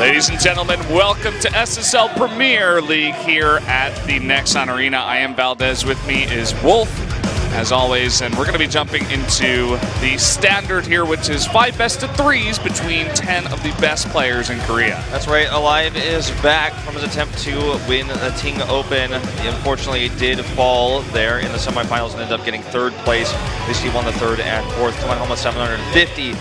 Ladies and gentlemen, welcome to SSL Premier League here at the Nexon Arena. I am Valdez. With me is Wolf, as always, and we're going to be jumping into the standard here, which is 5 best-of-3s between 10 of the best players in Korea. That's right. Alive is back from his attempt to win the Ting Open. Unfortunately, it did fall there in the semifinals and ended up getting 3rd place. At least he won the 3rd and 4th, coming home with 750.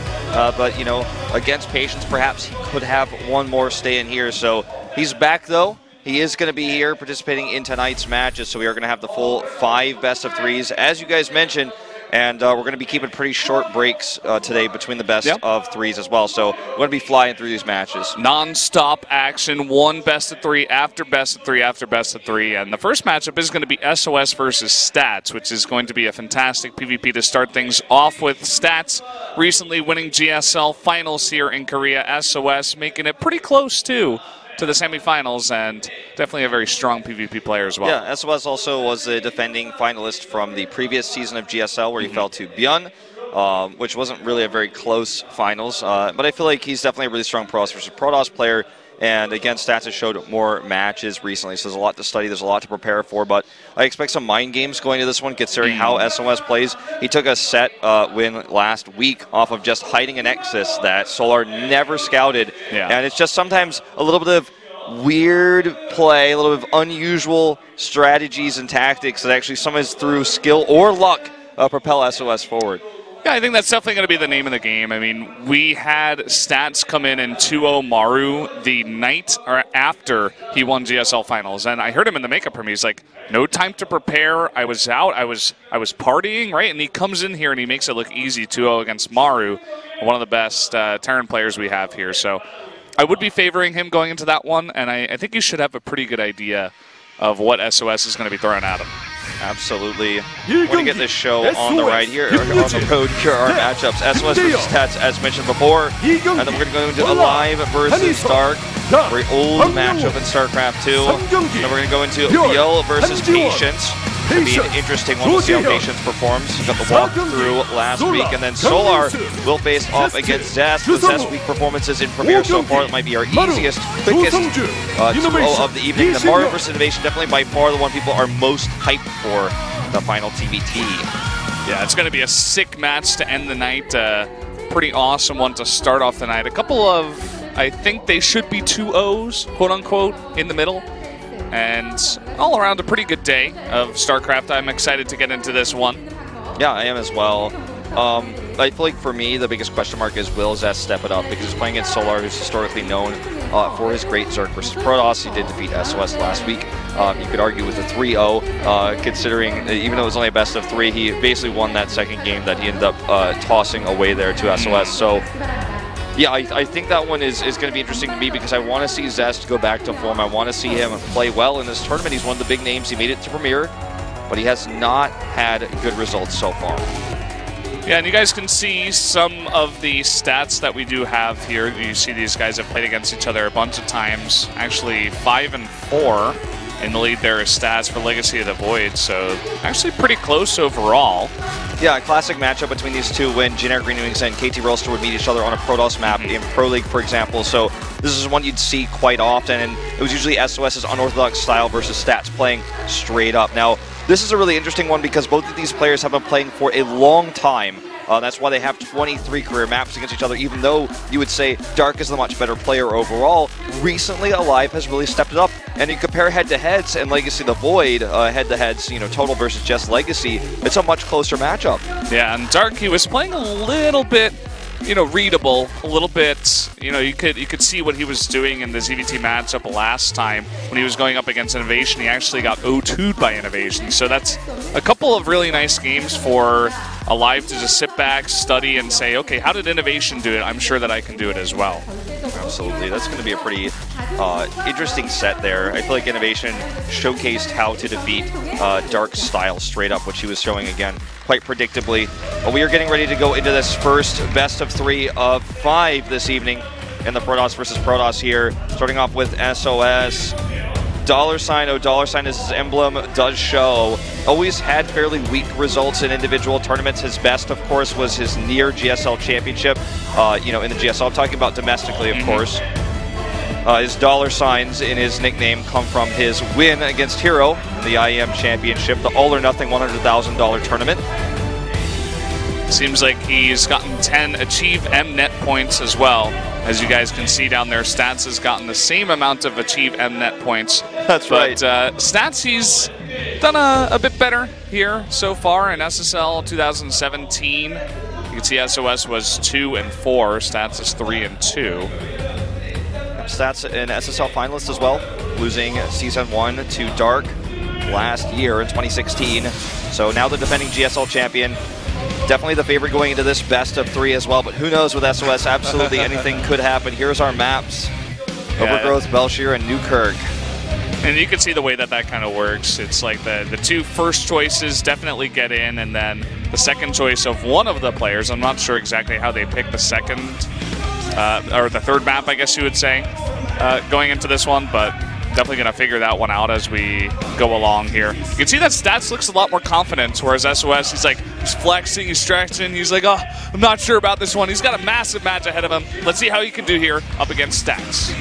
But, you know, against Patience, perhaps he could have one more stay in here. So he's back, though. He is going to be here participating in tonight's matches, so we are going to have the full 5 best-of-3s, as you guys mentioned, and we're going to be keeping pretty short breaks today between the best-of-3s as well, so we're going to be flying through these matches. Non-stop action, 1 best-of-3 after best-of-3 after best-of-3, and the first matchup is going to be SOS versus Stats, which is going to be a fantastic PvP to start things off with. Stats recently winning GSL finals here in Korea, SOS making it pretty close, too, to the semifinals, and definitely a very strong PvP player as well. Yeah, SOS also was the defending finalist from the previous season of GSL where he fell to Byun, which wasn't really a very close finals, but I feel like he's definitely a really strong Protoss versus Protoss player, and again, Stats has showed more matches recently, so there's a lot to study, there's a lot to prepare for, but I expect some mind games going to this one, considering how SOS plays. He took a set win last week off of just hiding an Nexus that Solar never scouted, and it's just sometimes a little bit of weird play, a little bit of unusual strategies and tactics that actually sometimes through skill or luck propel SOS forward. Yeah, I think that's definitely going to be the name of the game. I mean, we had Stats come in and 2-0 Maru the night or after he won GSL finals, and I heard him in the makeup room. He's like, no time to prepare. I was out. I was partying, right? And he comes in here and he makes it look easy, 2-0 against Maru, one of the best Terran players we have here. So I would be favoring him going into that one, and I think he should have a pretty good idea of what SOS is going to be throwing at him. Absolutely. We're going to get this show on the right here, on the road. Here are our matchups. SOS versus Stats, as mentioned before. And then we're going to go into Alive versus Dark. Very old matchup in StarCraft 2. Then we're going to go into Biel versus Patience. It'll be an interesting one. We'll see how Patience performs. We got the walkthrough last week. And then Solar will face off against Zest. The Zest week performances in Premier so far, that might be our easiest, quickest 2-0 of the evening. The Mario versus Innovation, definitely by far the one people are most hyped for the final TBT. Yeah, it's going to be a sick match to end the night. Pretty awesome one to start off the night. A couple of, I think they should be 2-0s, quote-unquote, in the middle. And all around a pretty good day of StarCraft. I'm excited to get into this one. Yeah, I am as well. I feel like for me, the biggest question mark is, will Zest step it up? Because he's playing against Solar, who's historically known for his great Zerg versus Protoss. He did defeat SOS last week. You could argue with a 3-0, considering even though it was only a best-of-3, he basically won that second game that he ended up tossing away there to SOS. So yeah, I think that one is going to be interesting to me because I want to see Zest go back to form. I want to see him play well in this tournament. He's one of the big names. He made it to Premier, but he has not had good results so far. Yeah, and you guys can see some of the stats that we do have here. You see these guys have played against each other a bunch of times. Actually, 5 and 4 in the lead there is Stats for Legacy of the Void, so actually pretty close overall. Yeah, a classic matchup between these two when Generic Green Wings and KT Rolster would meet each other on a Protoss map in Pro League, for example. So this is one you'd see quite often, and it was usually SOS's unorthodox style versus Stats playing straight up. Now, this is a really interesting one because both of these players have been playing for a long time. That's why they have 23 career maps against each other, even though you would say Dark is the much better player overall. Recently, Alive has really stepped it up, and you compare head-to-heads and Legacy of the Void, head-to-heads, you know, total versus just Legacy, it's a much closer matchup. Yeah, and Dark, he was playing a little bit, you know, readable, a little bit, you know, you could see what he was doing in the ZVT matchup last time when he was going up against Innovation. He actually got 0-2'd by Innovation, so that's a couple of really nice games for Alive to just sit back, study, and say, okay, how did Innovation do it? I'm sure that I can do it as well. Absolutely. That's going to be a pretty interesting set there. I feel like Innovation showcased how to defeat Dark's style straight up, which he was showing again quite predictably. But we are getting ready to go into this first best-of-3 of 5 this evening in the Protoss versus Protoss here. Starting off with SOS. $, is his emblem, does show. Always had fairly weak results in individual tournaments. His best, of course, was his near GSL championship. You know, in the GSL, I'm talking about domestically, of course. His dollar signs in his nickname come from his win against Hero in the IEM Championship, the all-or-nothing $100,000 tournament. Seems like he's gotten 10 Achieve Mnet points as well. As you guys can see down there, Stats has gotten the same amount of Achieve Mnet points. That's right. But Stats, he's done a bit better here so far in SSL 2017. You can see SOS was 2 and 4. Stats is 3 and 2. Stats an SSL finalist as well, losing Season 1 to Dark last year in 2016. So now the defending GSL champion. Definitely the favorite going into this best of 3 as well, but who knows with SOS, absolutely anything could happen. Here's our maps. Overgrowth, Belshire, and Newkirk. And you can see the way that kind of works. It's like the two first choices definitely get in, and then the second choice of one of the players, I'm not sure exactly how they pick the second, or the third map, I guess you would say, going into this one, but definitely going to figure that one out as we go along here. You can see that Stats looks a lot more confident, whereas SOS, he's flexing, he's stretching, he's like, oh, I'm not sure about this one. He's got a massive match ahead of him. Let's see how he can do here up against Stats.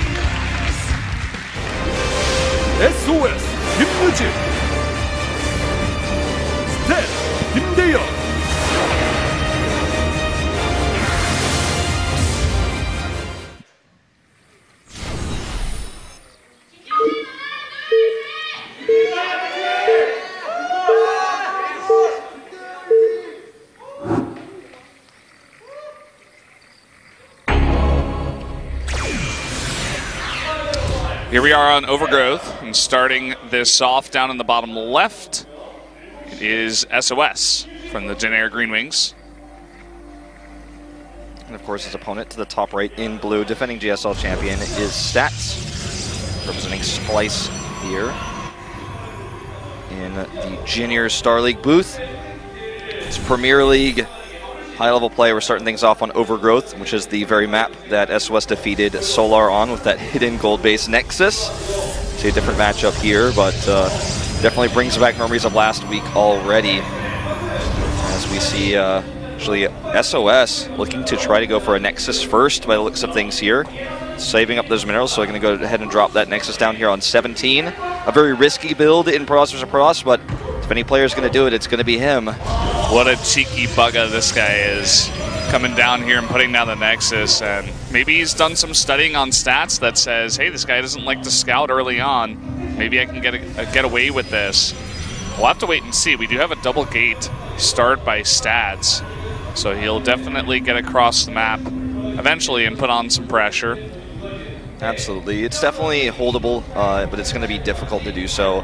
SOS, 김무진, 스탯, 김대영. Here we are on Overgrowth, and starting this off down in the bottom left, it is SOS from the Jin Air Green Wings. And of course his opponent to the top right in blue, defending GSL champion, is Stats, representing Splice here in the Jin Air Star League booth. It's Premier League high-level play. We're starting things off on Overgrowth, which is the very map that SOS defeated Solar on with that hidden gold-based Nexus. See a different matchup here, but definitely brings back memories of last week already. As we see, actually, SOS looking to try to go for a Nexus first by the looks of things here. Saving up those minerals, so I'm going to go ahead and drop that Nexus down here on 17. A very risky build in Pros vs. Pros, but if any player is going to do it, it's going to be him. What a cheeky bugger this guy is, coming down here and putting down the Nexus. And maybe he's done some studying on Stats that says, hey, this guy doesn't like to scout early on. Maybe I can get away with this. We'll have to wait and see. We do have a double gate start by Stats, so he'll definitely get across the map eventually and put on some pressure. Absolutely. It's definitely holdable, but it's going to be difficult to do so.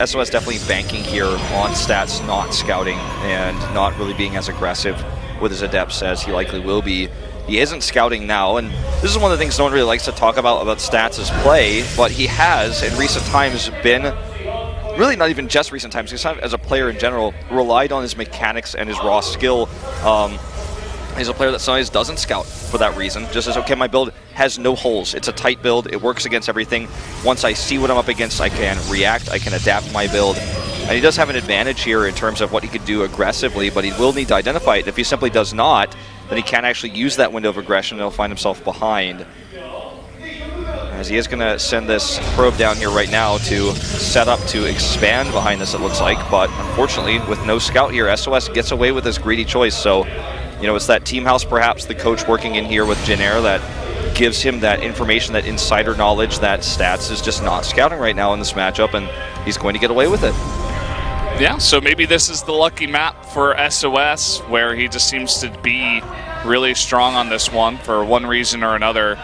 SOS definitely banking here on Stats not scouting and not really being as aggressive with his adepts as he likely will be. He isn't scouting now, and this is one of the things no one really likes to talk about Stats' play, but he has, in recent times, been, really not even just recent times, he's as a player in general, relied on his mechanics and his raw skill. He's a player that sometimes doesn't scout for that reason. Just says, okay, my build has no holes. It's a tight build. It works against everything. Once I see what I'm up against, I can react. I can adapt my build. And he does have an advantage here in terms of what he could do aggressively, but he will need to identify it. If he simply does not, then he can't actually use that window of aggression and he'll find himself behind. As he is going to send this probe down here right now to set up to expand behind this, it looks like. But unfortunately, with no scout here, SOS gets away with this greedy choice. So, you know, it's that team house, perhaps, the coach working in here with Jin Air that gives him that information, that insider knowledge that Stats is just not scouting right now in this matchup, and he's going to get away with it. Yeah, so maybe this is the lucky map for SOS, where he just seems to be really strong on this one for one reason or another.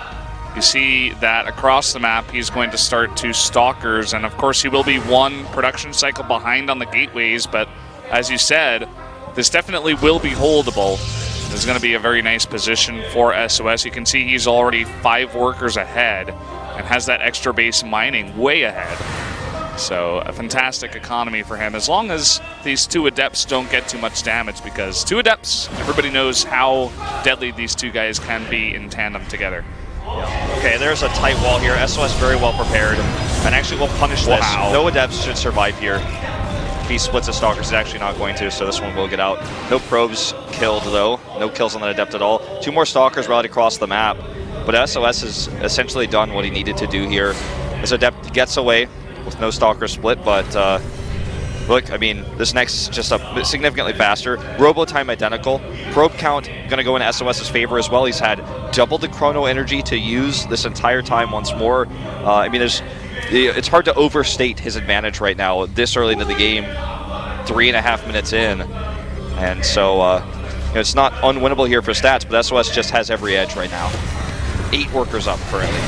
You see that across the map, he's going to start 2 Stalkers, and of course he will be 1 production cycle behind on the gateways, but as you said, this definitely will be holdable. This is going to be a very nice position for SOS. You can see he's already 5 workers ahead and has that extra base mining way ahead. So a fantastic economy for him, as long as these 2 Adepts don't get too much damage, because 2 Adepts, everybody knows how deadly these 2 guys can be in tandem together. Yeah. Okay, there's a tight wall here. SOS very well prepared and actually will punish this. Wow. No Adepts should survive here. If he splits the Stalkers, he's actually not going to, so this one will get out. No probes killed, though. No kills on that Adept at all. 2 more Stalkers rallied across the map. but SOS has essentially done what he needed to do here. As Adept gets away with no Stalker split, but look, I mean, this next is just significantly faster. Robo time identical. Probe count going to go in SOS's favor as well. He's had double the chrono energy to use this entire time once more. I mean, it's hard to overstate his advantage right now this early into the game, 3.5 minutes in. And so you know, it's not unwinnable here for stats, but SOS just has every edge right now. 8 workers up currently.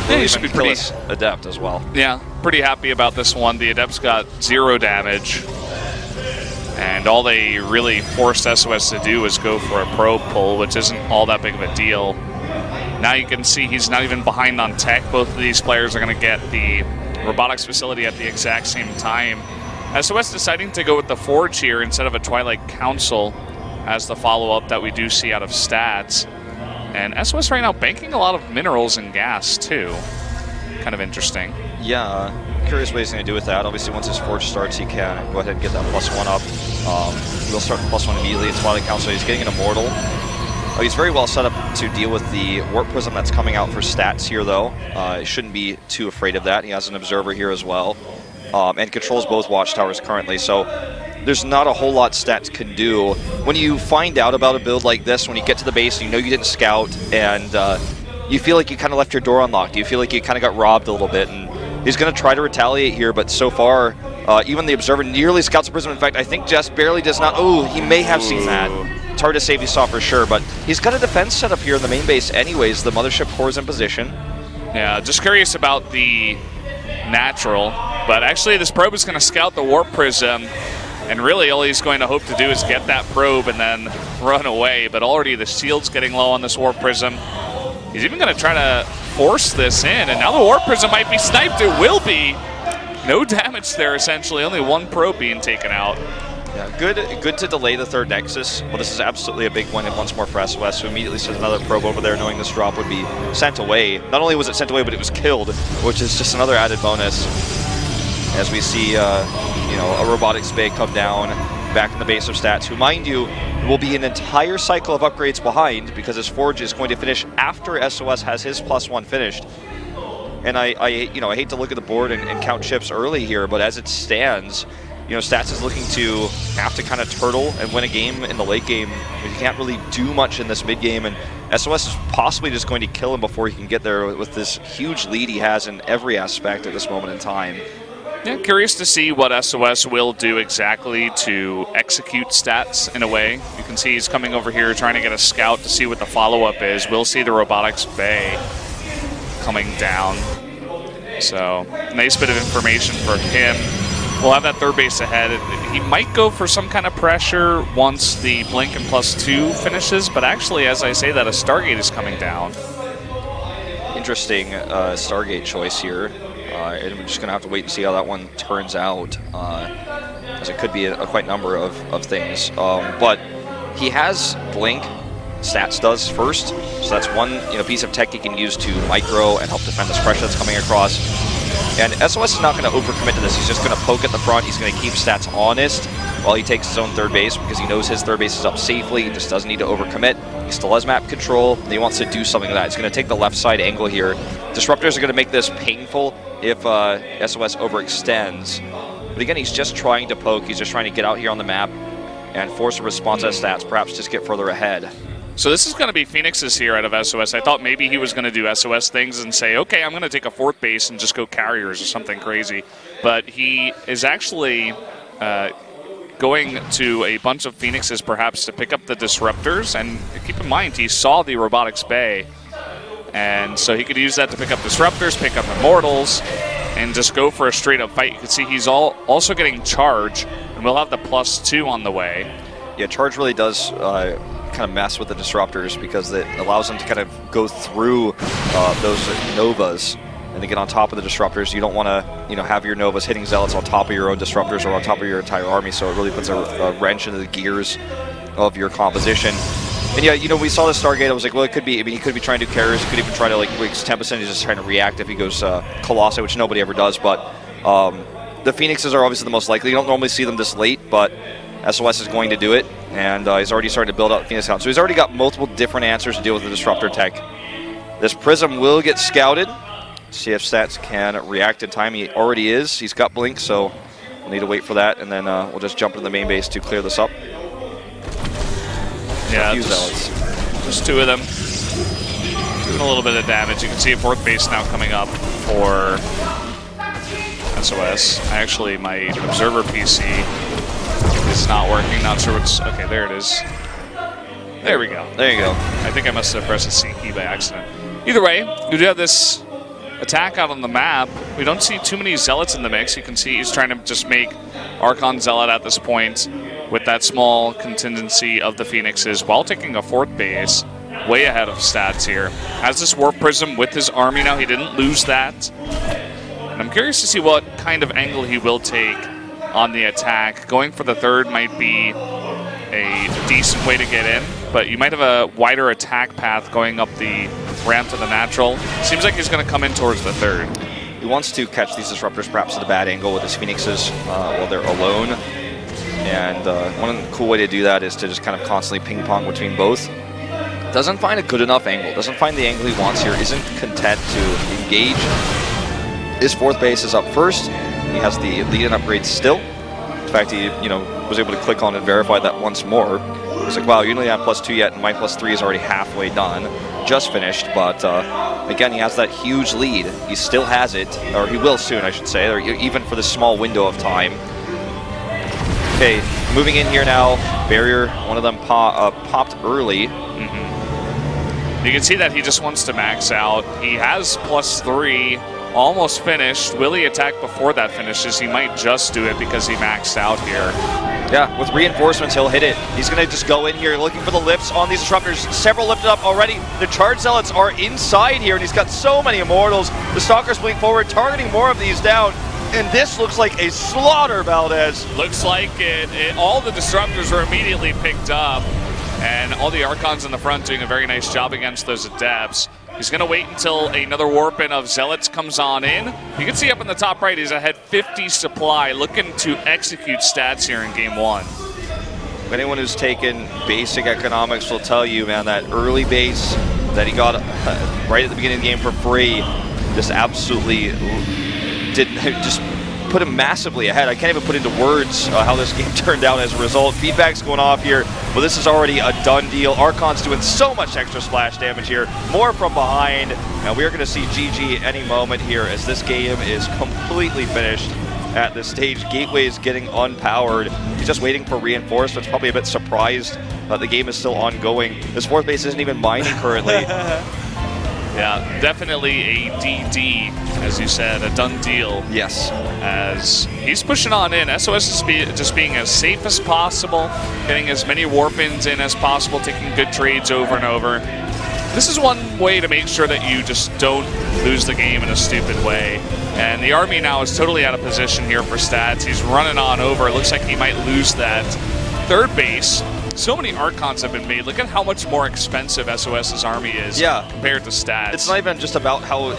Yeah, he should be pretty Adept as well. Yeah, pretty happy about this one. The Adept's got 0 damage, and all they really forced SOS to do was go for a probe pull, which isn't all that big of a deal. Now you can see he's not even behind on tech. Both of these players are going to get the robotics facility at the exact same time. SOS deciding to go with the Forge here instead of a Twilight Council as the follow-up that we do see out of stats. And SOS right now banking a lot of minerals and gas, too. Kind of interesting. Yeah, curious what he's going to do with that. Obviously, once his Forge starts, he can go ahead and get that +1 up. He'll start the +1 immediately. It's Twilight Council. He's getting an Immortal. He's very well set up to deal with the Warp Prism that's coming out for stats here, though. He shouldn't be too afraid of that. He has an Observer here as well. And controls both Watchtowers currently, so there's not a whole lot stats can do. When you find out about a build like this, when you get to the base, you know you didn't scout, and you feel like you kind of left your door unlocked. You feel like you kind of got robbed a little bit, and he's going to try to retaliate here, but so far, even the Observer nearly scouts the Prism. In fact, I think Jess barely does not. Oh, he may have seen that. It's hard to say if he saw for sure, but he's got a defense set up here in the main base anyways. The Mothership core is in position. Yeah, just curious about the natural, but actually this probe is going to scout the Warp Prism, and really all he's going to hope to do is get that probe and then run away, but already the shield's getting low on this Warp Prism. He's even going to try to force this in, and now the Warp Prism might be sniped. It will be. No damage there, essentially. Only 1 probe being taken out. Yeah, good to delay the 3rd Nexus. Well, this is absolutely a big win and once more for SOS, who immediately sends another probe over there knowing this drop would be sent away. Not only was it sent away, but it was killed, which is just another added bonus. As we see, you know, a Robotics Bay come down back in the base of stats, who, mind you, will be an entire cycle of upgrades behind because his Forge is going to finish after SOS has his +1 finished. And I hate to look at the board and count chips early here, but as it stands, you know, Stats is looking to have to kind of turtle and win a game in the late game. He can't really do much in this mid game, and SOS is possibly just going to kill him before he can get there with this huge lead he has in every aspect at this moment in time. Yeah, curious to see what SOS will do exactly to execute Stats in a way. You can see he's coming over here trying to get a scout to see what the follow-up is. We'll see the Robotics Bay coming down. So, nice bit of information for him. We'll have that 3rd base ahead. He might go for some kind of pressure once the Blink and +2 finishes, but actually, as I say that, a Stargate is coming down. Interesting Stargate choice here. And we're just going to have to wait and see how that one turns out, as it could be a quite number of things. But he has Blink. Stats does first, so that's one piece of tech he can use to micro and help defend this pressure that's coming across. And SOS is not going to overcommit to this. He's just going to poke at the front. He's going to keep Stats honest while he takes his own 3rd base because he knows his 3rd base is up safely. He just doesn't need to overcommit. He still has map control, and he wants to do something like that. He's going to take the left side angle here. Disruptors are going to make this painful if SOS overextends. But again, he's just trying to poke. He's just trying to get out here on the map and force a response at Stats, perhaps just get further ahead. So this is going to be Phoenix's here out of SOS. I thought maybe he was going to do SOS things and say, okay, I'm going to take a 4th base and just go carriers or something crazy. But he is actually going to a bunch of Phoenixes perhaps to pick up the Disruptors. And keep in mind, he saw the Robotics Bay. And so he could use that to pick up Disruptors, pick up Immortals, and just go for a straight-up fight. You can see he's also getting Charge, and we'll have the +2 on the way. Yeah, Charge really does kind of mess with the Disruptors because it allows them to kind of go through those Novas and to get on top of the Disruptors. You don't want to have your Novas hitting Zealots on top of your own Disruptors or on top of your entire army, so it really puts a wrench into the gears of your composition. And yeah, we saw the Stargate. I was like, well, it could be. I mean, he could be trying to do carriers. He could even try to waste 10%. He's just trying to react if he goes Colossi, which nobody ever does. But the Phoenixes are obviously the most likely. You don't normally see them this late, but SOS is going to do it, and he's already starting to build up Phoenix count. So he's already got multiple different answers to deal with the Disruptor tech. This Prism will get scouted. See if Stats can react in time. He already is. He's got Blink, so we'll need to wait for that, and then we'll just jump into the main base to clear this up. Yeah, just two of them. Doing a little bit of damage. You can see a fourth base now coming up for SOS. Actually, my observer PC is not working. Not sure what's... Okay, there it is. There we go. There you go. I think I must have pressed the C key by accident. Either way, we do have this attack out on the map. We don't see too many Zealots in the mix. You can see he's trying to just make Archon Zealot at this point with that small contingency of the Phoenixes while taking a fourth base. Way ahead of Stats here. Has this Warp Prism with his army now. He didn't lose that. And I'm curious to see what kind of angle he will take on the attack. Going for the third might be a decent way to get in, but you might have a wider attack path going up the ramp to the natural. Seems like he's going to come in towards the third. He wants to catch these Disruptors perhaps at a bad angle with his Phoenixes while they're alone. And one cool way to do that is to just kind of constantly ping-pong between both. Doesn't find a good enough angle. Doesn't find the angle he wants here. Isn't content to engage. His fourth base is up first. He has the lead-in upgrade still. In fact, he was able to click on and verify that once more. He's like, wow, you only have +2 yet, and my +3 is already halfway done. Just finished, but again, he has that huge lead. He still has it, or he will soon, I should say, or even for this small window of time. Okay, moving in here now. Barrier, one of them popped early. You can see that he just wants to max out. He has +3, almost finished. Will he attack before that finishes? He might just do it because he maxed out here. Yeah, with reinforcements, he'll hit it. He's going to just go in here looking for the lifts on these Disruptors. Several lifted up already. The Charge Zealots are inside here, and he's got so many Immortals. The Stalkers blink forward, targeting more of these down. And this looks like a slaughter, Valdez. Looks like it. All the Disruptors were immediately picked up. And all the Archons in the front doing a very nice job against those Adepts. He's going to wait until another warp-in of Zealots comes on in. You can see up in the top right, he's ahead 50 supply, looking to execute Stats here in Game 1. Anyone who's taken basic economics will tell you, man, that early base that he got right at the beginning of the game for free just absolutely just put him massively ahead. I can't even put into words how this game turned out as a result. Feedback's going off here. Well, this is already a done deal. Archon's doing so much extra splash damage here. More from behind. And we're going to see GG any moment here as this game is completely finished at this stage. Gateway's getting unpowered. He's just waiting for reinforcements. Probably a bit surprised that the game is still ongoing. His fourth base isn't even mining currently. Yeah, definitely a DD, as you said, a done deal. Yes. As he's pushing on in. SOS is just being as safe as possible, getting as many warp-ins in as possible, taking good trades over and over. This is one way to make sure that you just don't lose the game in a stupid way. And the army now is totally out of position here for Stats. He's running on over. It looks like he might lose that third base. So many Archons have been made. Look at how much more expensive SOS's army is compared to Stats. It's not even just about how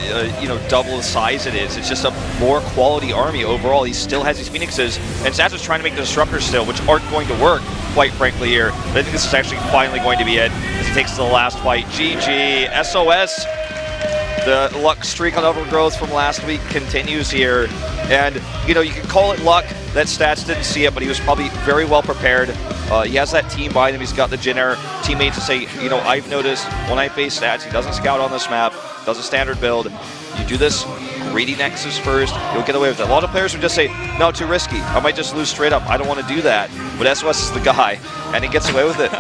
double the size it is. It's just a more quality army overall. He still has these Phoenixes, and Stats is trying to make the Disruptors still, which aren't going to work, quite frankly, here. But I think this is actually finally going to be it as he takes to the last fight. GG. SOS. The luck streak on Overgrowth from last week continues here. And, you can call it luck that Stats didn't see it, but he was probably very well prepared. He has that team behind him. He's got the Jinner teammates to say, I've noticed when I face Stats, he doesn't scout on this map, does a standard build. You do this greedy Nexus first, you'll get away with it. A lot of players would just say, no, too risky. I might just lose straight up. I don't want to do that. But SOS is the guy, and he gets away with it.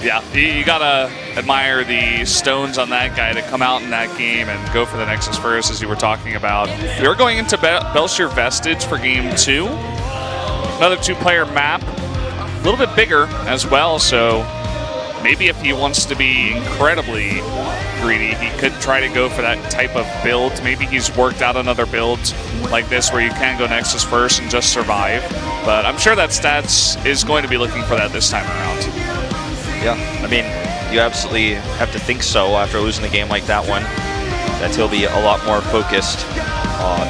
Yeah, you gotta admire the stones on that guy to come out in that game and go for the Nexus first, as you were talking about. We are going into Belshire Vestige for Game 2. Another two-player map, a little bit bigger as well, so maybe if he wants to be incredibly greedy, he could try to go for that type of build. Maybe he's worked out another build like this where you can go Nexus first and just survive. But I'm sure that Stats is going to be looking for that this time around. Yeah, I mean, you absolutely have to think so after losing a game like that one, that he'll be a lot more focused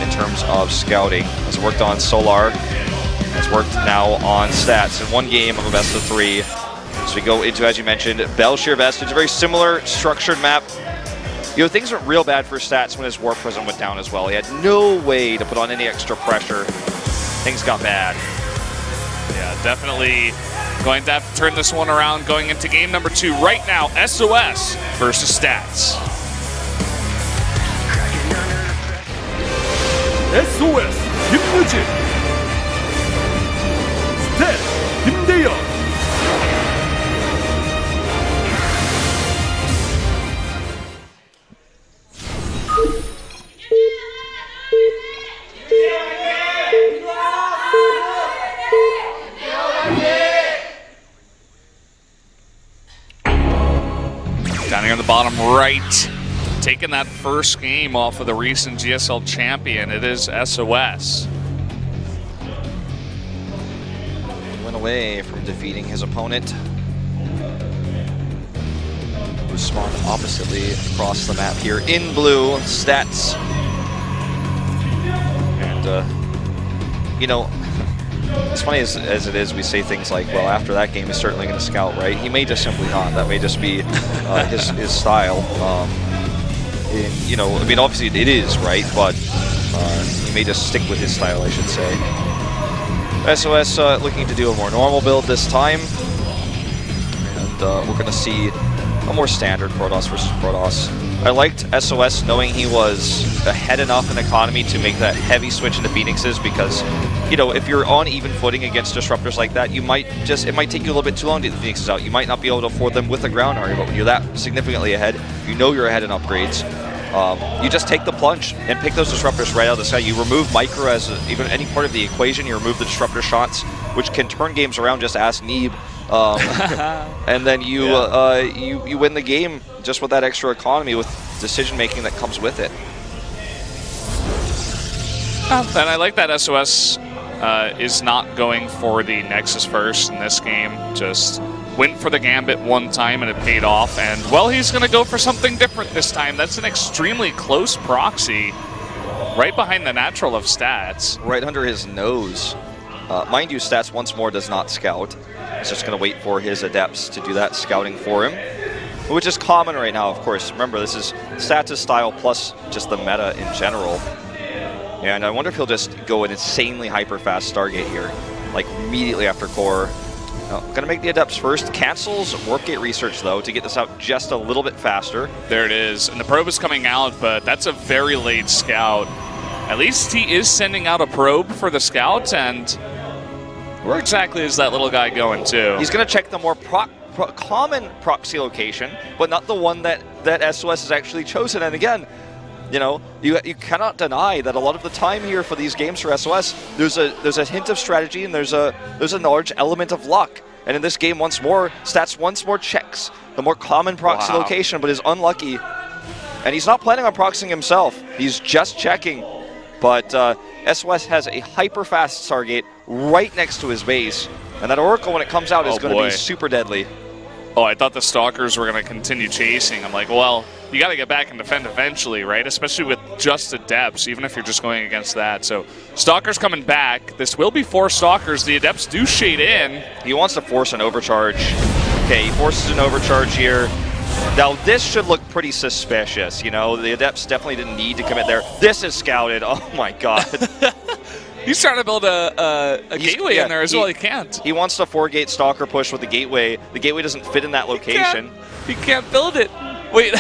in terms of scouting. Has worked on Solar, has worked now on Stats in one game of a best of 3. This we go into, as you mentioned, Belshir Vest. It's a very similar structured map. You know, things went real bad for Stats when his Warp Prism went down as well. He had no way to put on any extra pressure. Things got bad. Yeah, definitely going to have to turn this one around going into game number 2 right now. SOS versus Stats. SOS 김무진 스탯 김대영. Down here on the bottom right, taking that first game off of the recent GSL champion, it is SOS. Went away from defeating his opponent, who spawned oppositely across the map here in blue, Stats. And, you know, it's funny as it is, we say things like, well, after that game, he's certainly going to scout, right? He may just simply not. That may just be his style. And, you know, I mean, obviously it is, right? But he may just stick with his style, I should say. SOS looking to do a more normal build this time. And we're going to see a more standard Protoss versus Protoss. I liked SOS knowing he was ahead enough in economy to make that heavy switch into Phoenixes, because, you know, if you're on even footing against disruptors like that, you might just, it might take you a little bit too long to get the Phoenixes out. You might not be able to afford them with a ground army, but when you're that significantly ahead, you know you're ahead in upgrades. You just take the plunge and pick those disruptors right out of the sky. You remove micro as even any part of the equation. You remove the disruptor shots, which can turn games around. Just ask Neeb. And then you you win the game just with that extra economy, with decision making that comes with it. And I like that SOS is not going for the Nexus first in this game. Just went for the Gambit one time and it paid off. And, well, he's going to go for something different this time. That's an extremely close proxy right behind the natural of Stats. Right under his nose. Mind you, Stats once more does not scout. He's just going to wait for his adepts to do that scouting for him, which is common right now, of course. Remember, this is Stats' style plus just the meta in general. And I wonder if he'll just go an insanely hyper-fast Stargate here, like immediately after core. Gonna make the adepts first. Cancels Warp Gate research, though, to get this out just a little bit faster. There it is. And the probe is coming out, but that's a very late scout. At least he is sending out a probe for the scout, and where exactly is that little guy going to? He's gonna check the more common proxy location, but not the one that SOS has actually chosen. And again, you know, you cannot deny that a lot of the time here for these games for SOS, there's a hint of strategy and there's a large element of luck. And in this game, once more, Stats once more checks the more common proxy location, but is unlucky. And he's not planning on proxying himself. He's just checking. But SOS has a hyper-fast Stargate right next to his base. And that Oracle, when it comes out, is going to be super deadly. Oh, I thought the Stalkers were going to continue chasing. I'm like, well, you got to get back and defend eventually, right? Especially with just Adepts, even if you're just going against that. So, Stalkers coming back. This will be 4 Stalkers. The Adepts do shade in. He wants to force an overcharge. Okay, he forces an overcharge here. Now, this should look pretty suspicious, you know? The Adepts definitely didn't need to commit there. This is scouted. Oh, my God. He's trying to build a gateway in there as well. He can't. He wants to 4-gate Stalker push with the gateway. The gateway doesn't fit in that location. He can't build it. Wait.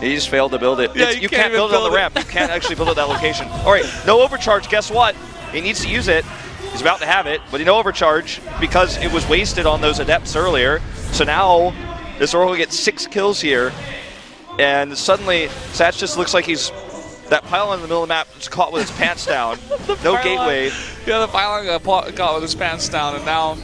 He just failed to build it. Yeah, you can't build it on the ramp. You can't actually build it that location. All right, no overcharge. Guess what? He needs to use it. He's about to have it, but no overcharge because it was wasted on those Adepts earlier. So now this Oracle gets 6 kills here, and suddenly Satch just looks like he's that pylon in the middle of the map is caught with his pants down. No gateway. Yeah, the pylon got caught with his pants down, and now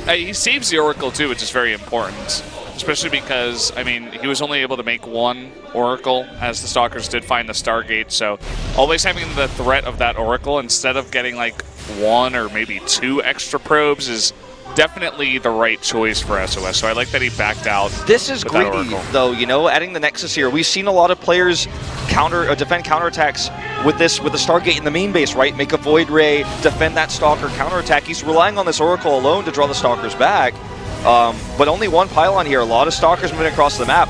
he saves the Oracle too, which is very important. Especially because, I mean, he was only able to make 1 Oracle, as the Stalkers did find the Stargate. So always having the threat of that Oracle instead of getting like 1 or maybe 2 extra probes is definitely the right choice for SOS. So I like that he backed out. This is greedy, though, you know, adding the Nexus here. We've seen a lot of players defend counterattacks with the Stargate in the main base, right? Make a Void Ray, defend that Stalker counterattack. He's relying on this Oracle alone to draw the Stalkers back. But only one pylon here. A lot of Stalkers moving across the map.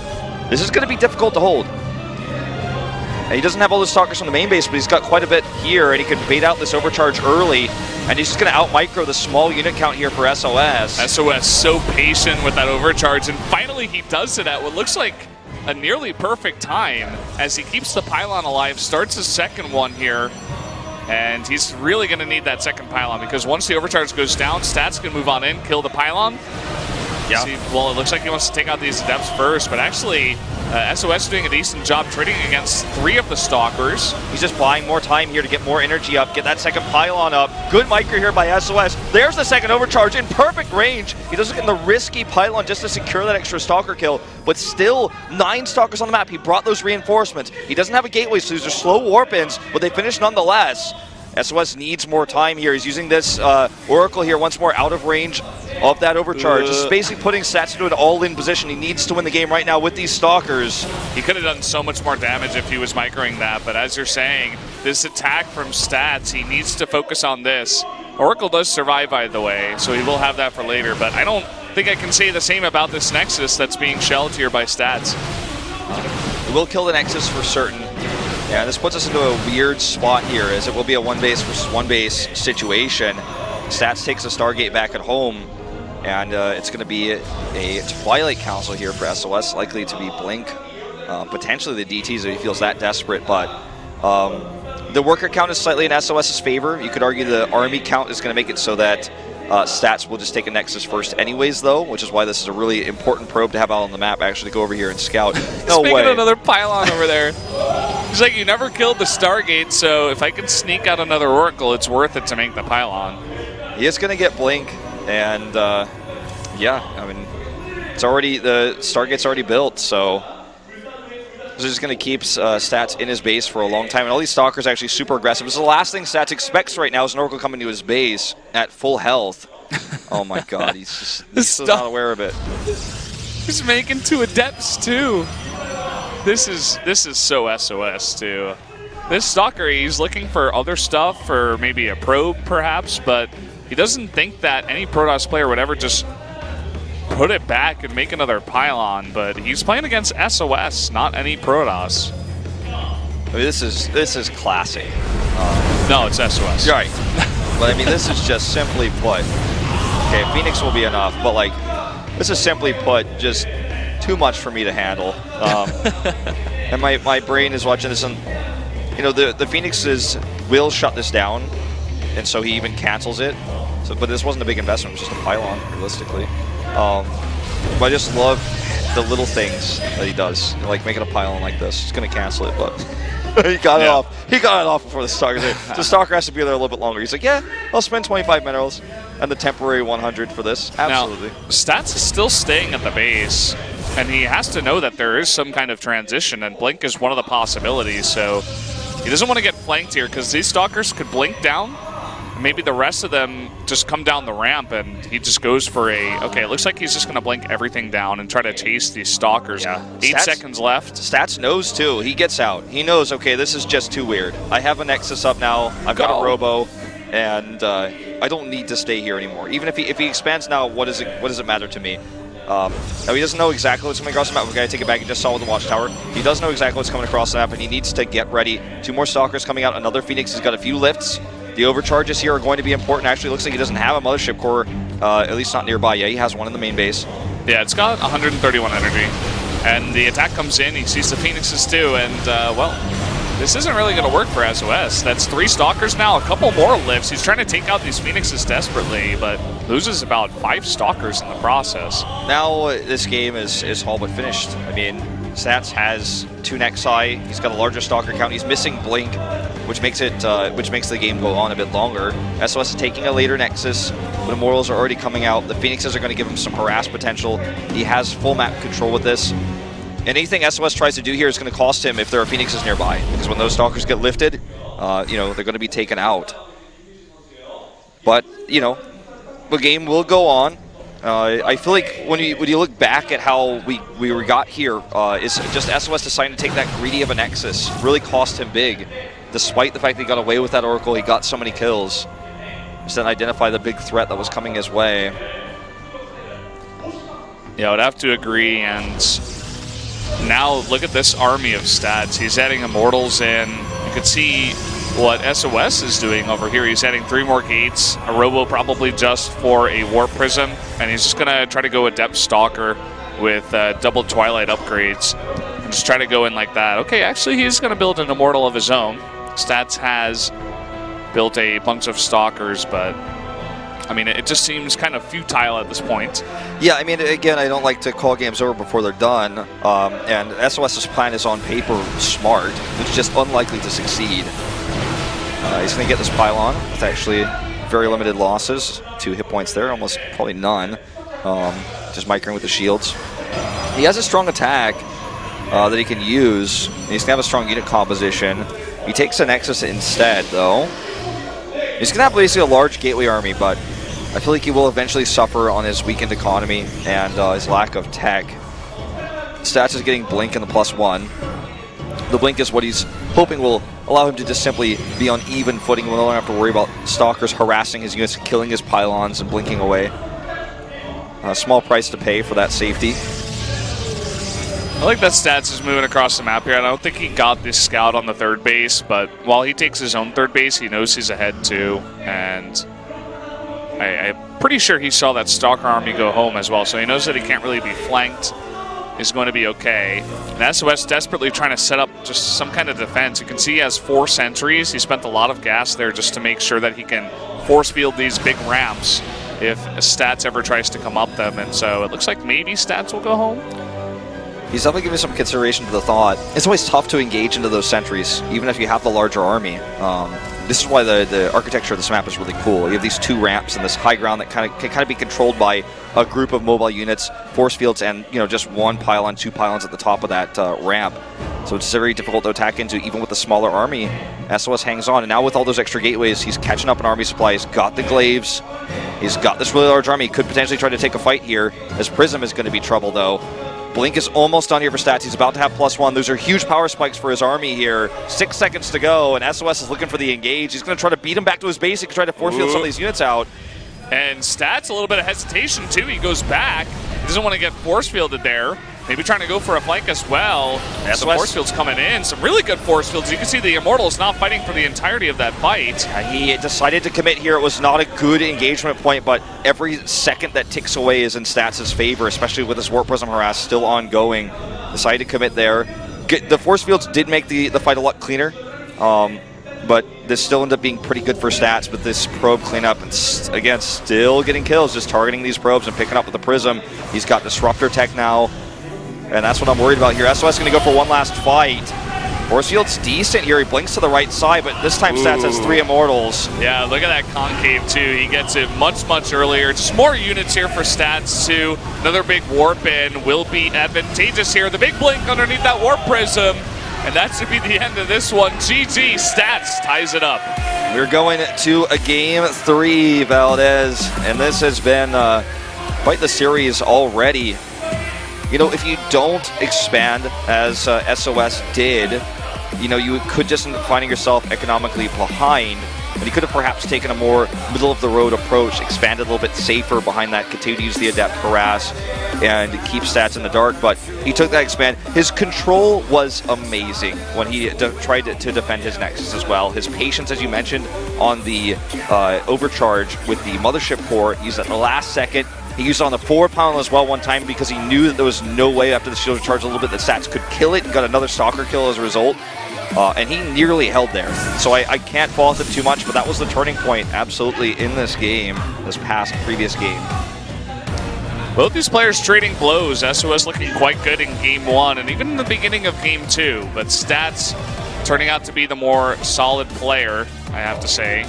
This is going to be difficult to hold. And he doesn't have all the Stalkers from the main base, but he's got quite a bit here, and he can bait out this overcharge early. And he's just going to out-micro the small unit count here for SOS. SOS so patient with that overcharge, and finally he does it at what looks like a nearly perfect time as he keeps the pylon alive, starts his second one here. And he's really going to need that second pylon because once the overcharge goes down, Stats can move on in, kill the pylon. Yeah. See, well, it looks like he wants to take out these Adepts first, but actually SOS doing a decent job trading against 3 of the Stalkers. He's just buying more time here to get more energy up, get that second pylon up. Good micro here by SOS. There's the second overcharge in perfect range. He doesn't get the risky pylon just to secure that extra Stalker kill, but still 9 Stalkers on the map. He brought those reinforcements. He doesn't have a gateway, so these are slow warp-ins, but they finish nonetheless. SOS needs more time here. He's using this Oracle here once more out of range of that overcharge. This is basically putting Stats into an all-in position. He needs to win the game right now with these Stalkers. He could have done so much more damage if he was microing that, but as you're saying, this attack from Stats, he needs to focus on this. Oracle does survive, by the way, so he will have that for later, but I don't think I can say the same about this Nexus that's being shelled here by Stats. It will kill the Nexus for certain. Yeah, this puts us into a weird spot here, as it will be a 1 base versus 1 base situation. Stats takes the Stargate back at home, and it's going to be a Twilight Council here for SOS, likely to be Blink, potentially the DTs if he feels that desperate, but the worker count is slightly in SOS's favor. You could argue the army count is going to make it so that Stats will just take a Nexus first anyways, though, which is why this is a really important probe to have out on the map, actually, to go over here and scout. No way. Another pylon over there. He's like, you never killed the Stargate, so if I can sneak out another Oracle, it's worth it to make the pylon. He is going to get Blink, and yeah, I mean, it's already, the Stargate's already built, so this is just going to keep Stats in his base for a long time. And all these Stalkers are actually super aggressive. This is the last thing Stats expects right now is an Oracle coming to his base at full health. Oh my god, he's still not aware of it. He's making 2 Adepts too. This is so SOS too. This Stalker, he's looking for other stuff, for maybe a probe perhaps, but he doesn't think that any Protoss player would ever just put it back and make another pylon, but he's playing against SOS, not any Protoss. I mean, this is classic. No, it's SOS. You're right. But I mean, this is just simply put. Okay, Phoenix will be enough, but like, this is simply put just too much for me to handle. And my brain is watching this, and you know, the Phoenixes will shut this down, and so he even cancels it. So, but this wasn't a big investment; it was just a pylon, realistically. But I just love the little things that he does, like making a pylon like this. He's gonna cancel it, but he got it off. He got it off before the Stalker did. The Stalker has to be there a little bit longer. He's like, yeah, I'll spend 25 minerals and the temporary 100 for this. Absolutely. Now, Stats is still staying at the base, and he has to know that there is some kind of transition, and Blink is one of the possibilities. So he doesn't want to get flanked here because these Stalkers could blink down. Maybe the rest of them just come down the ramp, and he just goes for a, okay, it looks like he's just going to blink everything down and try to chase these Stalkers. Yeah. 8 seconds left. Stats knows, too. He gets out. He knows, okay, this is just too weird. I have a Nexus up now. I've got a Robo, and I don't need to stay here anymore. Even if he expands now, what does it matter to me? Now, he doesn't know exactly what's coming across the map. We've got to take it back. He just saw with the Watchtower. He does know exactly what's coming across the map, and he needs to get ready. 2 more Stalkers coming out. Another Phoenix. He's got a few lifts. The overcharges here are going to be important. Actually, it looks like he doesn't have a Mothership Core, at least not nearby yet. He has one in the main base. Yeah, it's got 131 energy. And the attack comes in. He sees the Phoenixes too, and, well, this isn't really going to work for SOS. That's 3 Stalkers now, a couple more lifts. He's trying to take out these Phoenixes desperately, but loses about 5 Stalkers in the process. Now this game is all but finished. I mean, Stats has 2 Nexi. He's got a larger Stalker count. He's missing Blink, which makes the game go on a bit longer. SOS is taking a later Nexus, but Immortals are already coming out. The Phoenixes are going to give him some harass potential. He has full map control with this. And anything SOS tries to do here is going to cost him if there are Phoenixes nearby, because when those Stalkers get lifted, you know, they're going to be taken out. But, you know, the game will go on. I feel like when you look back at how we got here, it's just SOS deciding to take that greedy of a Nexus. Really cost him big. Despite the fact that he got away with that Oracle, he got so many kills. Just didn't identify the big threat that was coming his way. Yeah, I would have to agree. And now look at this army of stats. He's adding Immortals in. You can see what SOS is doing over here. He's adding 3 more gates, a Robo probably just for a Warp Prism, and he's just going to try to go Adept Stalker with double Twilight upgrades and just try to go in like that. Okay, actually he's going to build an Immortal of his own. Stats has built a bunch of Stalkers, but I mean, it just seems kind of futile at this point. Yeah, I mean, again, I don't like to call games over before they're done, and SOS's plan is on paper smart. It's just unlikely to succeed. He's going to get this pylon with actually very limited losses. 2 hit points there, almost probably none. Just microing with the shields. He has a strong attack that he can use. He's going to have a strong unit composition. He takes a Nexus instead, though. He's going to have basically a large gateway army, but I feel like he will eventually suffer on his weakened economy and his lack of tech. Stats is getting Blink in the +1. The Blink is what he's hoping will allow him to just simply be on even footing. We'll not have to worry about Stalkers harassing his units, killing his pylons, and blinking away. A small price to pay for that safety. I like that Stats is moving across the map here. I don't think he got this scout on the 3rd base, but while he takes his own 3rd base, he knows he's ahead too. And I'm pretty sure he saw that Stalker army go home as well, so he knows that he can't really be flanked. Is going to be okay. And SOS desperately trying to set up just some kind of defense. You can see he has 4 sentries. He spent a lot of gas there just to make sure that he can force field these big ramps if Stats ever tries to come up them. And so it looks like maybe Stats will go home. He's definitely giving some consideration to the thought. It's always tough to engage into those sentries, even if you have the larger army. This is why the architecture of this map is really cool. You have these 2 ramps and this high ground that can kind of be controlled by a group of mobile units, force fields, and just 1 pylon, 2 pylons at the top of that ramp. So it's very difficult to attack into, even with the smaller army. SOS hangs on, and now with all those extra gateways, he's catching up in army supply. He's got the glaives. He's got this really large army. He could potentially try to take a fight here. His Prism is going to be trouble, though. Blink is almost done here for Stats. He's about to have +1. Those are huge power spikes for his army here. 6 seconds to go, and SOS is looking for the engage. He's going to try to beat him back to his base. He can try to force field some of these units out. And Stats, a little bit of hesitation too. He goes back. He doesn't want to get force fielded there. Maybe trying to go for a flank as well. Some force fields coming in. Some really good force fields. You can see the Immortals not fighting for the entirety of that fight. He decided to commit here. It was not a good engagement point, but every second that ticks away is in Stats' favor, especially with his Warp Prism harass still ongoing. Decided to commit there. The force fields did make the fight a lot cleaner, but this still ended up being pretty good for Stats with this probe cleanup. And again, still getting kills, just targeting these probes and picking up with the Prism. He's got Disruptor tech now. And that's what I'm worried about here. SOS is going to go for one last fight. Force field's decent here. He blinks to the right side, but this time Stats has 3 Immortals. Yeah, look at that concave too. He gets it much, much earlier. Just more units here for Stats too. Another big warp in will be advantageous here. The big blink underneath that Warp Prism. And that should be the end of this one. GG, Stats ties it up. We're going to a game 3, Valdez. And this has been quite the series already. If you don't expand as SOS did, you could just end up finding yourself economically behind. But he could have perhaps taken a more middle-of-the-road approach, expanded a little bit safer behind that, continue to use the Adept Harass, and keep Stats in the dark. But he took that expand. His control was amazing when he tried to defend his Nexus as well. His patience, as you mentioned, on the overcharge with the Mothership Core, he used at the last second. He used it on the forward pylon as well one time because he knew that there was no way after the shield charge a little bit that Stats could kill it and got another Stalker kill as a result. And he nearly held there. So I can't fault him too much, but that was the turning point absolutely in this game, this previous game. Both these players trading blows. SOS looking quite good in Game 1 and even in the beginning of Game 2. But Stats turning out to be the more solid player, I have to say.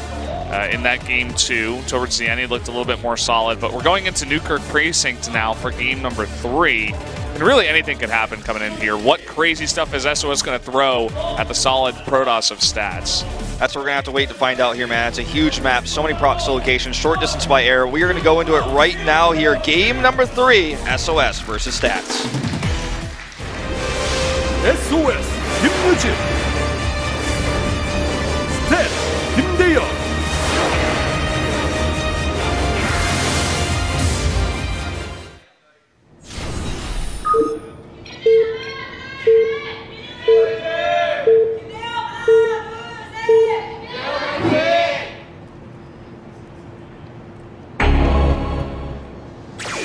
In that Game 2. Towards the end, he looked a little bit more solid. But we're going into Newkirk Precinct now for Game number 3. And really anything can happen coming in here. What crazy stuff is SOS going to throw at the solid Protoss of stats? That's what we're going to have to wait to find out here, man. It's a huge map, so many proxy locations, short distance by air. We are going to go into it right now here. Game number 3, SOS versus Stats. SOS 김무진 스탯 김대현.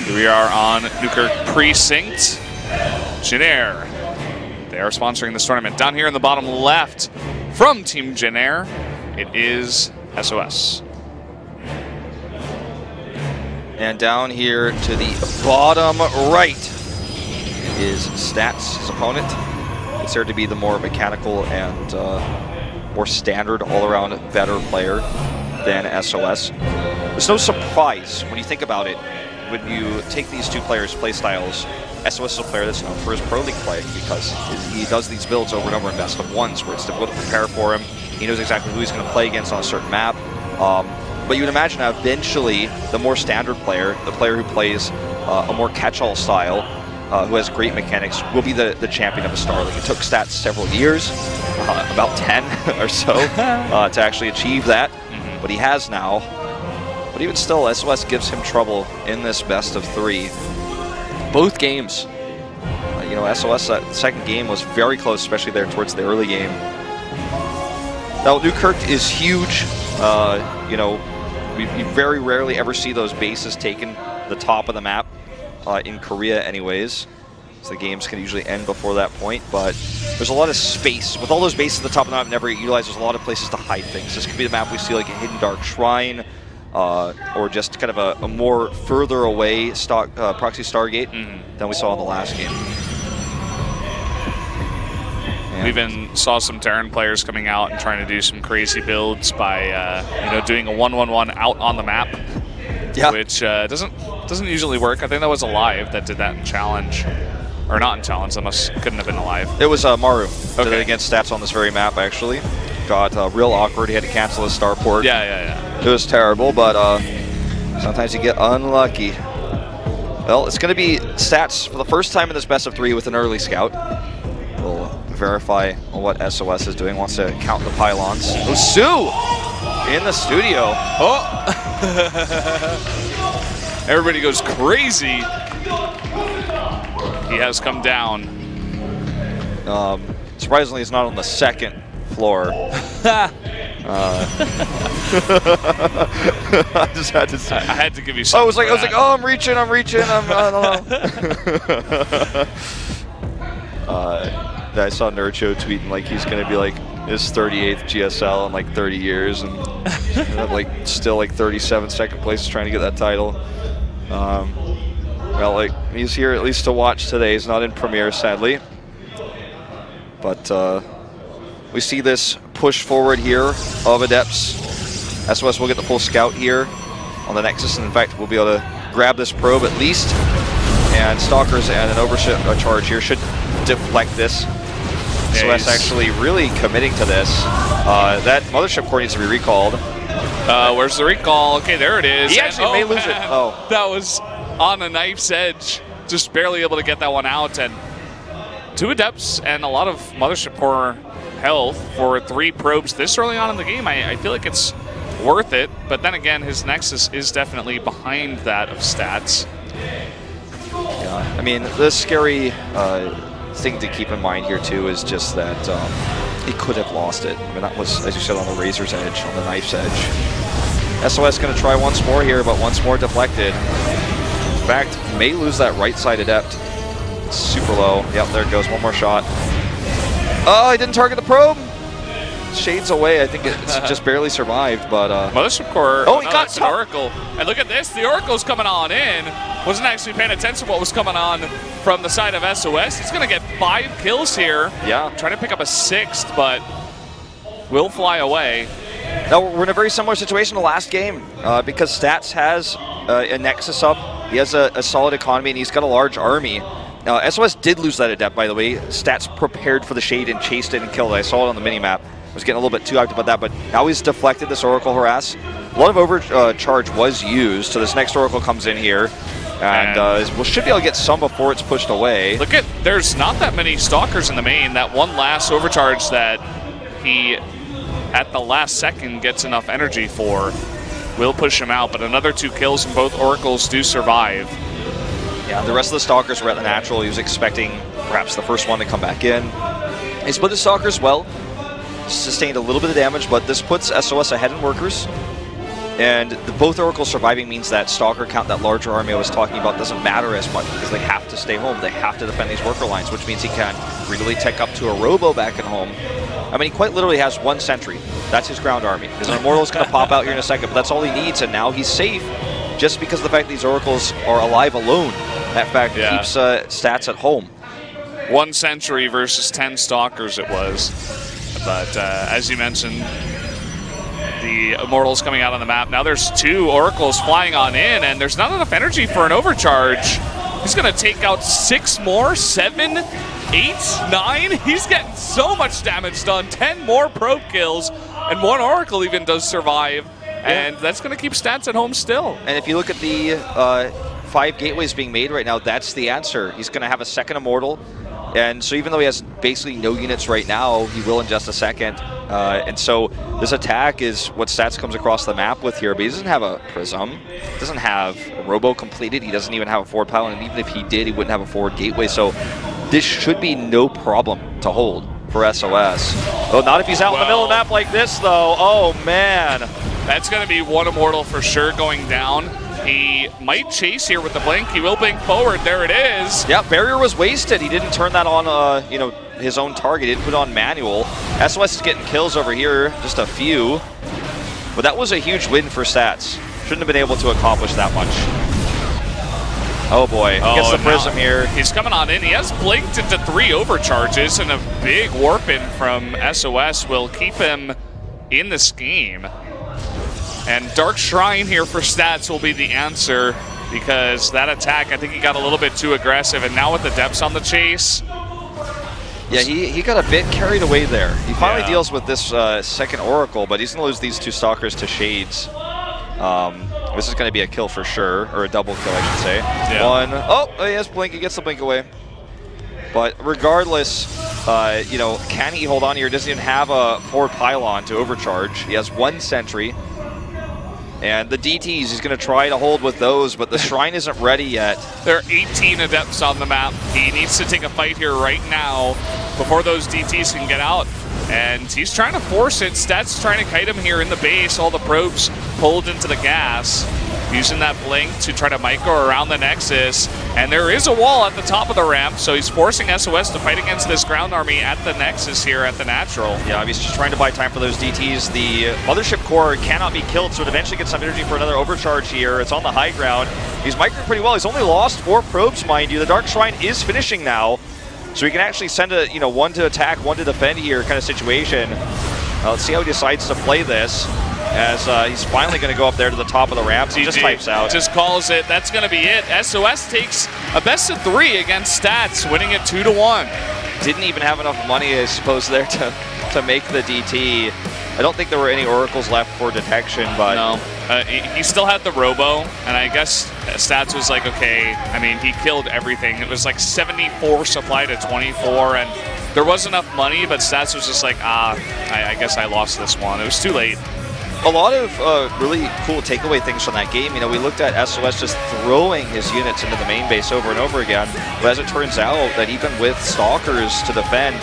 We are on Newkirk Precinct. Jin-Air, they are sponsoring this tournament. Down here in the bottom left from Team Jin-Air, it is SOS. And down here to the bottom right is Stats, his opponent. Considered to be the more mechanical and more standard all-around better player than SOS. There's no surprise when you think about it. When you take these two players' play styles, SOS is a player that's known for his Pro League play because he does these builds over and over in best of ones where it's difficult to prepare for him. He knows exactly who he's going to play against on a certain map. But you would imagine that eventually the more standard player, the player who plays a more catch-all style, who has great mechanics, will be the champion of a Star League. It took Stats several years, about 10 or so, to actually achieve that. But he has now. But even still, SOS gives him trouble in this best of 3. Both games. You know, SOS, that second game was very close, especially there towards the early game. Now, Newkirk is huge. You know, we very rarely ever see those bases taken the top of the map, in Korea anyways. So the games can usually end before that point, but there's a lot of space. With all those bases at the top of the map never utilized, there's a lot of places to hide things. This could be the map we see like a Hidden Dark Shrine, or just kind of a more further away proxy Stargate than we saw in the last game. We even saw some Terran players coming out and trying to do some crazy builds by you know, doing a 1-1-1 out on the map, which doesn't usually work. I think that was Alive that did that in Challenge, or not in Challenge. That couldn't have been Alive. It was Maru did it against Stats on this very map actually. Got real awkward. He had to cancel his starport. Yeah. It was terrible, but sometimes you get unlucky. Well, it's going to be Stats for the first time in this best of 3 with an early scout. We'll verify what SOS is doing. Wants to count the pylons. Oh, Sue in the studio. Oh! Everybody goes crazy. He has come down. Surprisingly, he's not on the second floor. I just had to say. I had to give you something. I was like, oh, I'm reaching. I don't know. I saw Nerdcho tweeting like he's gonna be like his 38th GSL in like 30 years, and have like still like 37 second place trying to get that title. Well, like he's here at least to watch today. He's not in Premiere, sadly, but we see this push forward here of Adepts. SOS will get the full scout here on the Nexus, and in fact, we'll be able to grab this probe at least. And Stalkers and an overship charge here should deflect this. SOS actually really committing to this. That mothership core needs to be recalled. Where's the recall? Okay, there it is. He actually may lose it. Oh, that was on a knife's edge. Just barely able to get that one out. And 2 Adepts and a lot of mothership core health for 3 probes this early on in the game. I feel like it's worth it. But then again, his Nexus is definitely behind that of Stats. Yeah, I mean, the scary thing to keep in mind here too is just that he could have lost it. I mean, that was, as you said, on the razor's edge, on the knife's edge. SOS going to try once more here, but once more deflected. In fact, may lose that right side Adept. Super low. Yep, there it goes. One more shot. Oh, he didn't target the probe. Shades away. I think it's just barely survived, but Mothership core. Oh, he got the Oracle. And look at this. The Oracle's coming on in. Wasn't actually paying attention to what was coming on from the side of SOS. He's going to get 5 kills here. Yeah. Trying to pick up a 6th, but will fly away. Now, we're in a very similar situation to last game because Stats has a Nexus up. He has a solid economy, and he's got a large army. SOS did lose that Adept, by the way. Stats prepared for the Shade and chased it and killed it. I saw it on the minimap. I was getting a little bit too hyped about that, but now he's deflected this Oracle Harass. A lot of overcharge was used, so this next Oracle comes in here. And we should be able to get some before it's pushed away. Look at, there's not that many Stalkers in the main. That one last overcharge that he, at the last second, gets enough energy for will push him out, but another 2 kills and both Oracles do survive. Yeah, the rest of the Stalkers were at the natural. He was expecting perhaps the first one to come back in. He split his Stalkers well, sustained a little bit of damage, but this puts SOS ahead in workers. And both Oracles surviving means that Stalker count, that larger army I was talking about, doesn't matter as much because they have to stay home. They have to defend these worker lines, which means he can really take up to a Robo back at home. I mean, he quite literally has 1 sentry. That's his ground army. His Immortal's going to pop out here in a second, but that's all he needs, and now he's safe just because of the fact these Oracles are alive alone. That fact keeps stats at home. 1 sentry versus 10 Stalkers it was. But as you mentioned, the Immortals coming out on the map. Now there's 2 Oracles flying on in, and there's not enough energy for an overcharge. He's going to take out 6 more, 7, 8, 9. He's getting so much damage done. 10 more probe kills, and 1 Oracle even does survive. And that's going to keep stats at home still. And if you look at the 5 gateways being made right now, that's the answer. He's going to have a second Immortal. And so even though he has basically no units right now, he will in just a second. And so this attack is what stats comes across the map with here, but he doesn't have a Prism, doesn't have a Robo completed, he doesn't even have a forward pylon, and even if he did, he wouldn't have a forward gateway. So this should be no problem to hold for SOS. Oh, not if he's out in the middle of the map like this, though. Oh, man. That's going to be 1 Immortal for sure going down. He might chase here with the blink. He will blink forward. There it is. Yeah, barrier was wasted. He didn't turn that on, you know, his own target. He didn't put it on manual. SOS is getting kills over here, just a few. But that was a huge win for stats. Shouldn't have been able to accomplish that much. Oh boy, he gets the Prism here. He's coming on in. He has blinked into 3 overcharges, and a big warp in from SOS will keep him in this game. And Dark Shrine here for stats will be the answer, because that attack, I think he got a little bit too aggressive, and now with the depths on the chase. Yeah, he got a bit carried away there. He finally deals with this second Oracle, but he's going to lose these 2 Stalkers to Shades. This is going to be a kill for sure, or a double kill, I should say. Yeah. 1. Oh, he has blink. He gets the blink away. But regardless, you know, can he hold on here? He doesn't even have a forward pylon to overcharge. He has 1 sentry. And the DTs, he's going to try to hold with those, but the Shrine isn't ready yet. There are 18 Adepts on the map. He needs to take a fight here right now before those DTs can get out. And he's trying to force it. Stats trying to kite him here in the base. All the probes pulled into the gas. Using that blink to try to micro around the Nexus. And there is a wall at the top of the ramp, so he's forcing SOS to fight against this ground army at the Nexus here at the natural. Yeah, he's just trying to buy time for those DTs. The Mothership Core cannot be killed, so it eventually gets some energy for another overcharge here. It's on the high ground. He's microing pretty well. He's only lost 4 probes, mind you. The Dark Shrine is finishing now, so he can actually send a, you know, 1 to attack, 1 to defend here kind of situation. Let's see how he decides to play this, as he's finally going to go up there to the top of the ramp. He just types out. Just calls it. That's going to be it. SOS takes a best of 3 against stats, winning it 2-1. Didn't even have enough money, I suppose, there to make the DT. I don't think there were any Oracles left for detection, but... No. He still had the Robo, and I guess stats was like, okay, I mean, he killed everything. It was like 74 supply to 24, and there was enough money, but stats was just like, I guess I lost this one. It was too late. A lot of really cool takeaway things from that game. You know, we looked at SOS just throwing his units into the main base over and over again. But as it turns out, that even with Stalkers to defend,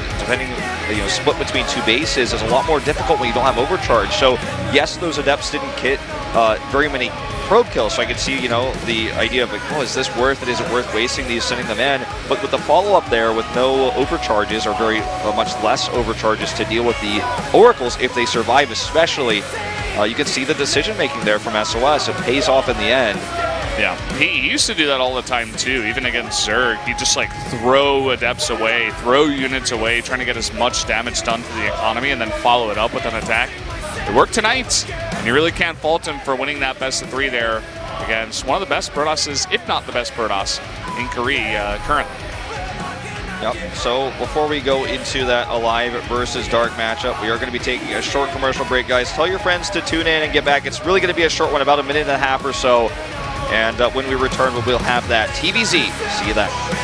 you know, split between 2 bases is a lot more difficult when you don't have overcharge. So yes, those Adepts didn't get very many probe kills. So I could see, you know, the idea of like, oh, is this worth it? Is it worth wasting these, sending them in? But with the follow-up there, with no overcharges or very much less overcharges to deal with the Oracles, if they survive especially, you can see the decision-making there from SOS. It pays off in the end. Yeah, he used to do that all the time too, even against Zerg. He'd just like throw Adepts away, throw units away, trying to get as much damage done to the economy and then follow it up with an attack. It worked tonight, and you really can't fault him for winning that best of 3 there against one of the best Burdosses, if not the best Burdos, in Korea currently. Yep. So before we go into that Alive versus Dark matchup, we are going to be taking a short commercial break, guys. Tell your friends to tune in and get back. It's really going to be a short one, about a minute and a half or so. And when we return, we'll have that TVZ. See you then.